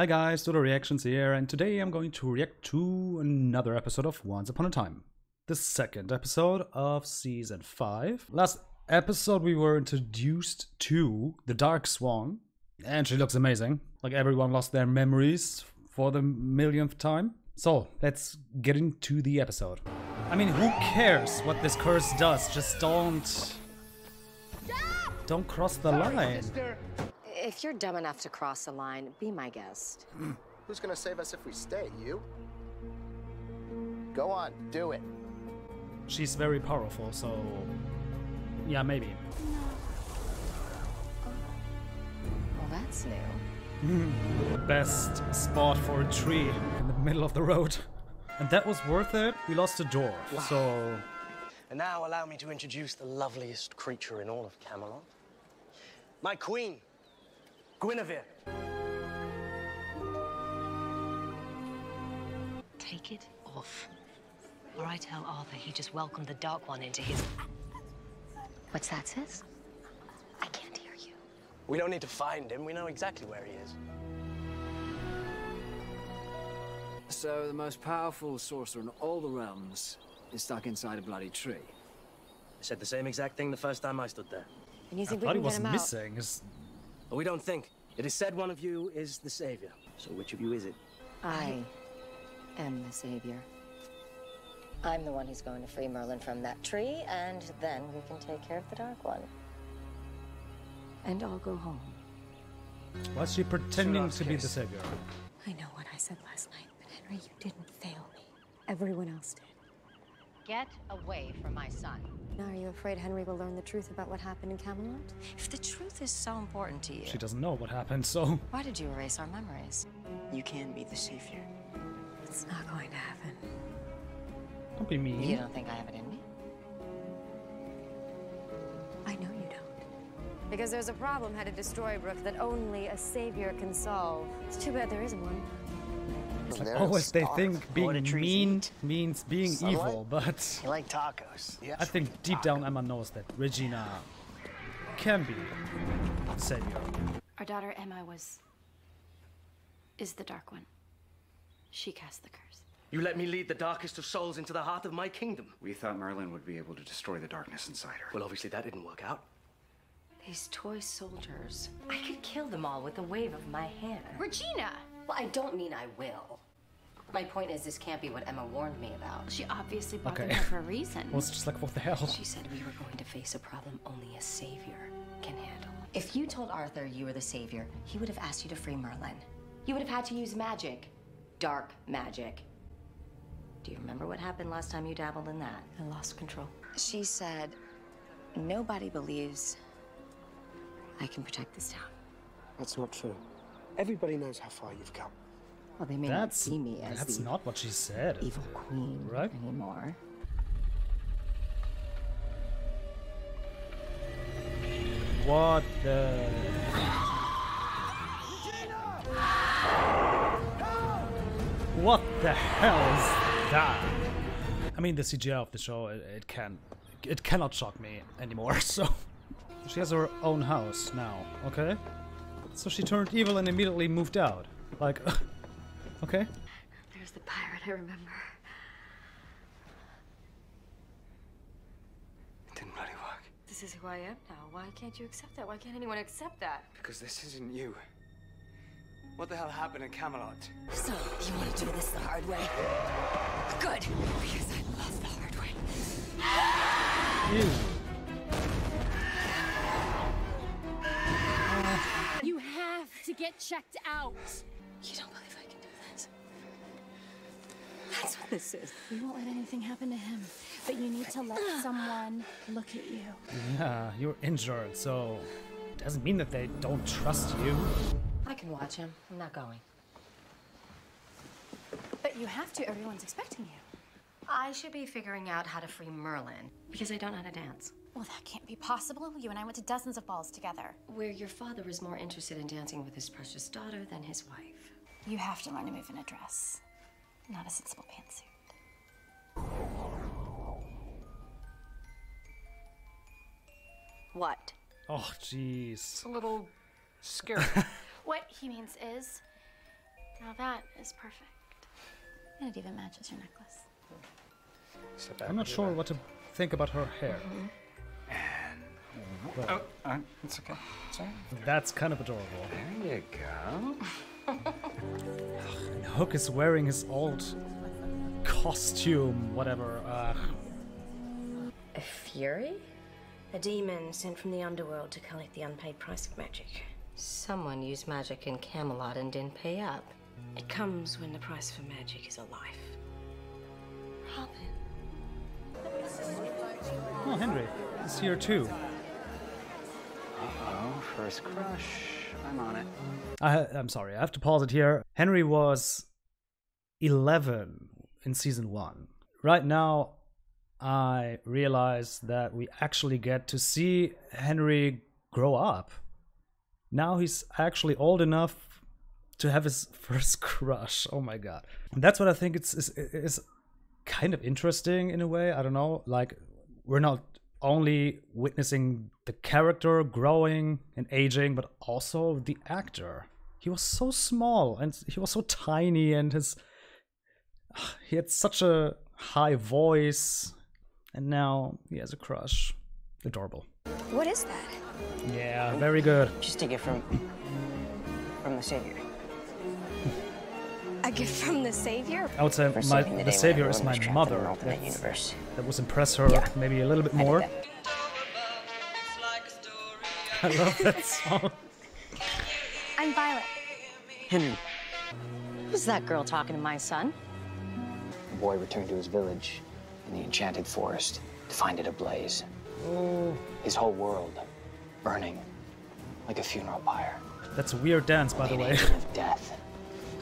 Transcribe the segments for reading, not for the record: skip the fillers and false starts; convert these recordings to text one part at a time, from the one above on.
Hi guys, Dodo Reactions here, and today I'm going to react to another episode of Once Upon a Time. The second episode of Season 5. Last episode we were introduced to the Dark Swan, and she looks amazing. Like everyone lost their memories for the millionth time. So, let's get into the episode. I mean, who cares what this curse does? Just don't cross the line. If you're dumb enough to cross the line, be my guest. Who's gonna save us if we stay? You? Go on, do it. She's very powerful, so yeah, maybe. Well, that's new. Best spot for a tree in the middle of the road. And that was worth it. We lost a dwarf, so... And now allow me to introduce the loveliest creature in all of Camelot. My queen, Guinevere. Take it off, or I tell Arthur he just welcomed the Dark One into his... What's that, sis? I can't hear you. We don't need to find him. We know exactly where he is. So the most powerful sorcerer in all the realms is stuck inside a bloody tree. I said the same exact thing the first time I stood there. And you I think we thought he can was get him out? missing. But we don't think. It is said one of you is the savior. So which of you is it? I am the savior. I'm the one who's going to free Merlin from that tree, and then we can take care of the Dark One. And I'll go home. Was she pretending to be the savior? I know what I said last night, but Henry, you didn't fail me. Everyone else did. Get away from my son. Now, are you afraid Henry will learn the truth about what happened in Camelot? If the truth is so important to you, She doesn't know what happened, so... Why did you erase our memories? You can be the savior. It's not going to happen. Don't be mean. You don't think I have it in me? I know you don't. Because there's a problem headed to Storybrooke that only a savior can solve. It's too bad there isn't one. Always they think being mean means being Sunlight? evil, but... You like tacos? Yeah. I think deep down Emma knows that Regina can be the savior. Our daughter Emma is the Dark One. She cast the curse. You let me lead the darkest of souls into the heart of my kingdom. We thought Merlin would be able to destroy the darkness inside her. Well, obviously that didn't work out. These toy soldiers. I could kill them all with a wave of my hand. Regina! Well, I don't mean I will. My point is, this can't be what Emma warned me about. She obviously brought them Okay. here for a reason. I was just like, what the hell? She said we were going to face a problem only a savior can handle. If you told Arthur you were the savior, he would have asked you to free Merlin. You would have had to use magic. Dark magic. Do you remember what happened last time you dabbled in that? I lost control. She said, nobody believes I can protect this town. That's not true. Everybody knows how far you've come. Well, they may not see me as That's the not what she said. evil queen Right? anymore. What the... What the hell is that? I mean, the CGI of the show, it cannot shock me anymore, so... She has her own house now, okay? So she turned evil and immediately moved out. Like, okay? There's the pirate, I remember. It didn't bloody work. This is who I am now. Why can't you accept that? Why can't anyone accept that? Because this isn't you. What the hell happened in Camelot? So, you want to do this the hard way? Good, because I love the hard way. Ew. You have to get checked out. You don't believe I can do this? That's what this is. We won't let anything happen to him, but you need to let someone look at you. Yeah, you're injured, so... Doesn't mean that they don't trust you. I can watch him. I'm not going. But you have to. Everyone's expecting you. I should be figuring out how to free Merlin because I don't know how to dance. Well, that can't be possible. You and I went to dozens of balls together. Where your father was more interested in dancing with his precious daughter than his wife. You have to learn to move in a dress, not a sensible pantsuit. What? Oh, jeez. It's a little scary. What he means is, Now that is perfect. And it even matches your necklace. I'm not sure what to think about her hair. Oh, it's okay. Sorry. That's kind of adorable. There you go. And Hook is wearing his old costume, whatever. A Fury? A demon sent from the underworld to collect the unpaid price of magic. Someone used magic in Camelot and didn't pay up. It comes when the price for magic is a life. Robin. Oh, Henry is here too. Oh, first crush. I'm on it. I'm sorry, I have to pause it here. Henry was 11 in season 1. Right now, I realize that we actually get to see Henry grow up. Now he's actually old enough to have his first crush. Oh my god. And that's what I think is kind of interesting in a way. I don't know, like, we're not only witnessing the character growing and aging, but also the actor. He was so small and he was so tiny, and he had such a high voice, and now he has a crush. Adorable. What is that? Yeah, very good. Just a gift from the Savior. A gift from the Savior? I would say the Savior is my mother. That would impress her maybe a little bit more. I love that song. I'm Violet. Henry. Who's that girl talking to my son? The boy returned to his village in the enchanted forest to find it ablaze. Oh. His whole world burning like a funeral pyre. That's a weird dance, by the way. Of death.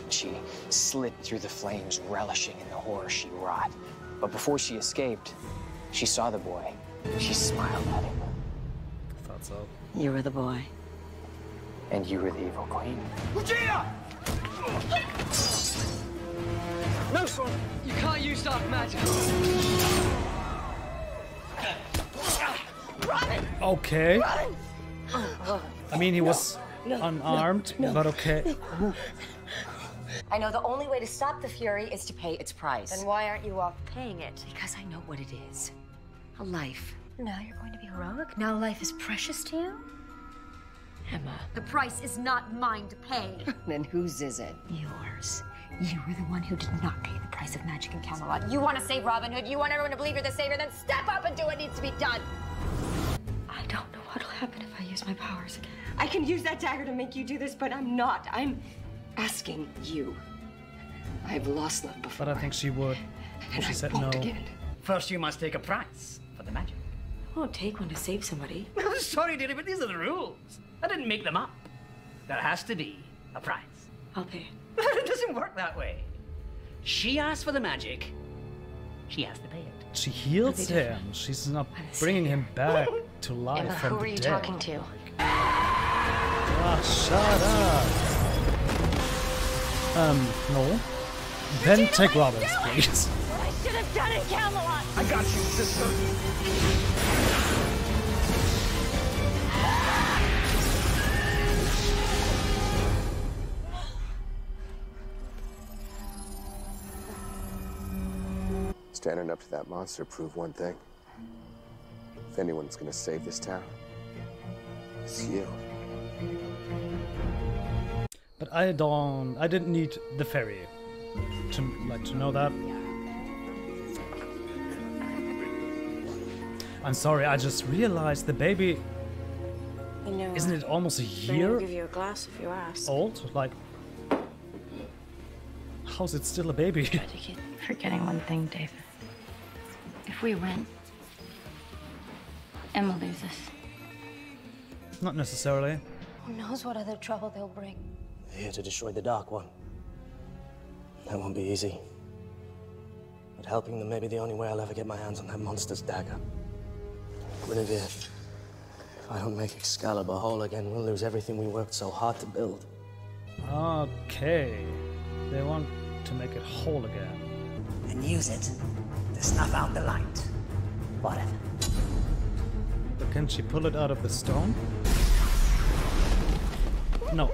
She slid through the flames, relishing in the horror she wrought. But before she escaped, she saw the boy. She smiled at him. I thought so. You were the boy. And you were the evil queen. Regina! No, son! You can't use dark magic! Robin! Okay. Robin! I mean, he was unarmed, but okay. I know the only way to stop the Fury is to pay its price. Then why aren't you off paying it? Because I know what it is. A life. Now you're going to be heroic? Now life is precious to you? Emma. The price is not mine to pay. Then whose is it? Yours. You were the one who did not pay the price of magic in Camelot. You want to save Robin Hood, you want everyone to believe you're the savior, then step up and do what needs to be done. I don't know what'll happen if I use my powers again. I can use that dagger to make you do this, but I'm not. I'm asking you. I've lost love before. But I think she would. And She I said won't no. again. First, you must take a price for the magic. I won't take one to save somebody. I'm sorry, dearie, but these are the rules. I didn't make them up. There has to be a price. I'll pay it. It doesn't work that way. She asked for the magic. She has to pay it. She heals him. She's not bringing him back to life Emma, from who the are you dead. talking to? Ah, shut up. No. Then take Robbins, please. What I should have done in Camelot! I got you, sister. Standing up to that monster proved one thing. If anyone's gonna save this town, it's you. But I didn't need the fairy to know that. I'm sorry, I just realized the baby, I know. isn't it almost a I'll year give you a glass if you ask. old? Like, how's it still a baby? Try to keep forgetting one thing, David. If we win, Emma loses. Not necessarily. Who knows what other trouble they'll bring? They're here to destroy the Dark One. That won't be easy. But helping them may be the only way I'll ever get my hands on that monster's dagger. Guinevere, if I don't make Excalibur whole again, we'll lose everything we worked so hard to build. Okay. They want to make it whole again. And use it to snuff out the light. Whatever. But can she pull it out of the stone? No.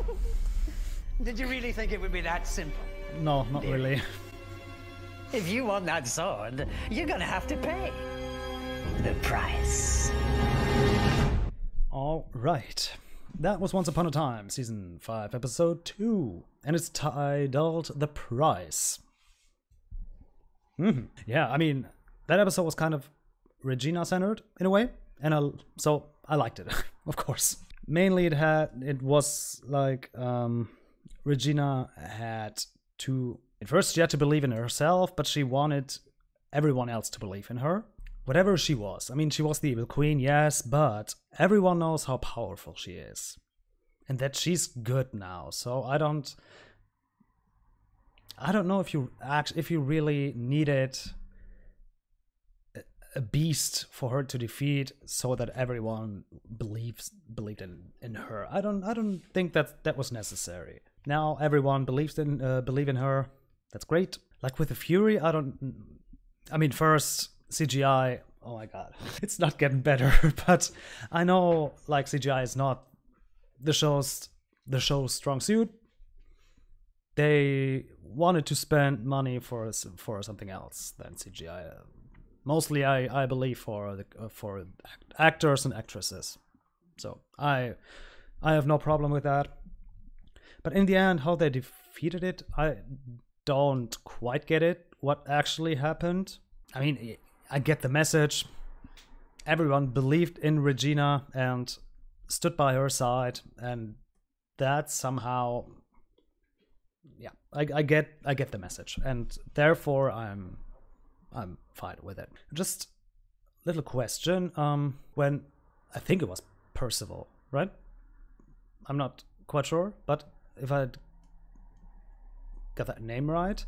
Did you really think it would be that simple? No, not really. If you want that sword, you're gonna have to pay the price. All right. That was Once Upon a Time, Season 5, Episode 2. And it's titled The Price. Yeah, I mean, that episode was kind of Regina-centered, in a way. And so I liked it, of course. Mainly it was like Regina had to... At first she had to believe in herself, but she wanted everyone else to believe in her. Whatever she was. I mean, she was the evil queen, yes, but everyone knows how powerful she is. And that she's good now. So I don't know if you really needed a beast for her to defeat so that everyone believed in her. I don't think that was necessary. Now everyone believe in her. That's great. Like with the Fury, I mean, first CGI, oh my god, it's not getting better. But I know like CGI is not the show's strong suit. They wanted to spend money for something else than CGI. Mostly, I believe for actors and actresses. So I have no problem with that. But in the end, how they defeated it, I don't quite get it. What actually happened? I mean, I get the message. Everyone believed in Regina and stood by her side, and that somehow, yeah, I get the message, and therefore I'm fine with it. Just little question. When I think it was Percival, right? I'm not quite sure, but if I got that name right.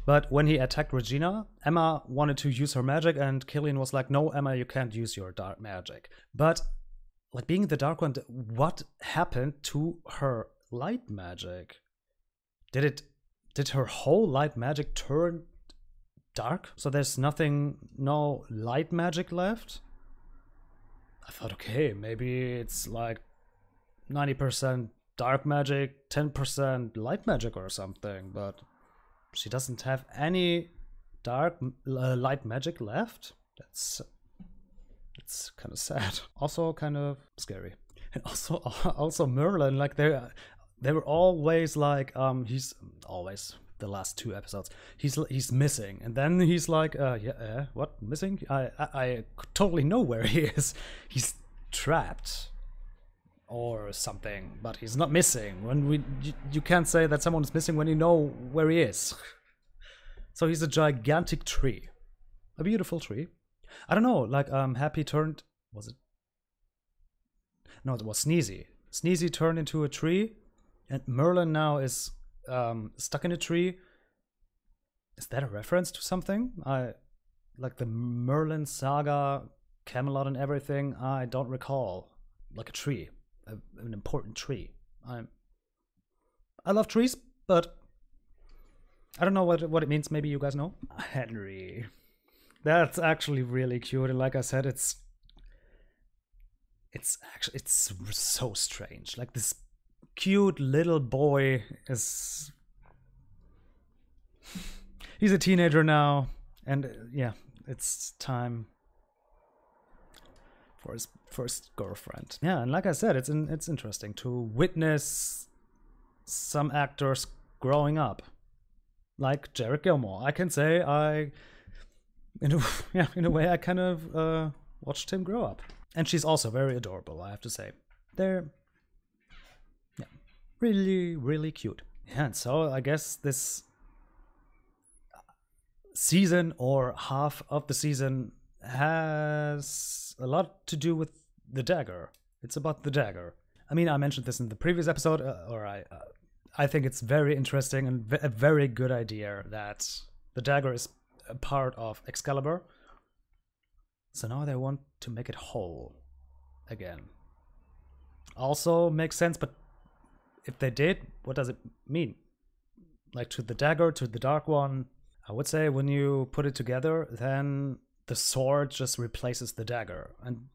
But when he attacked Regina, Emma wanted to use her magic, and Killian was like, "No, Emma, you can't use your dark magic." But like being the Dark One, what happened to her light magic? Did her whole light magic turn dark? So there's no light magic left? I thought, okay, maybe it's like 90% dark magic, 10% light magic or something, but she doesn't have any light magic left. That's kind of sad. Also kind of scary. And also Merlin, like they were always like he's always the last 2 episodes he's missing, and then he's like what, missing? I totally know where he is. He's trapped or something, but he's not missing. When you can't say that someone is missing when you know where he is. So he's a gigantic tree, a beautiful tree. I don't know, like Happy turned, was it? No, it was Sneezy. Sneezy turned into a tree, and Merlin now is stuck in a tree. Is that a reference to something? Like the Merlin saga, Camelot and everything. I don't recall. Like a tree, an important tree. I love trees, but I don't know what it means. Maybe you guys know. Henry. That's actually really cute, and like I said, it's so strange. Like this cute little boy is, he's a teenager now, and yeah, it's time for his first girlfriend. Yeah, and like I said, it's interesting to witness some actors growing up, like Jared Gilmore. I can say in a way, I kind of watched him grow up. And she's also very adorable, I have to say. They're really, really cute. Yeah, and so I guess this season or half of the season has a lot to do with the dagger. It's about the dagger. I mean, I mentioned this in the previous episode, I think it's very interesting and a very good idea that the dagger is a part of Excalibur. So now they want to make it whole again. Also makes sense, but if they did, what does it mean? Like to the dagger, to the Dark One, I would say when you put it together, then the sword just replaces the dagger. And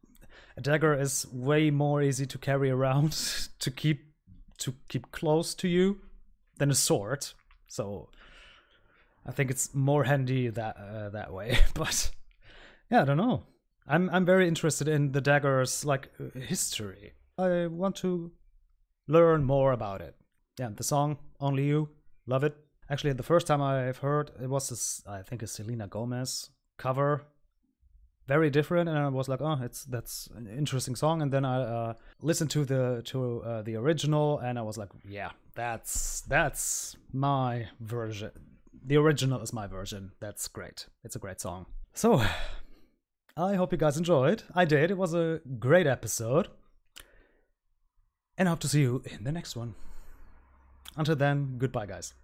a dagger is way more easy to carry around, to keep to keep close to you than a sword. So I think it's more handy that way. But yeah, I don't know. I'm very interested in the dagger's like history. I want to learn more about it. Yeah, the song Only You, love it. Actually, the first time I've heard it was this, I think, a Selena Gomez cover. Very different, and I was like, oh, that's an interesting song. And then I listened to the original, and I was like, yeah, that's my version. The original is my version. That's great. It's a great song. So I hope you guys enjoyed. I did. It was a great episode, and I hope to see you in the next one. Until then, goodbye, guys.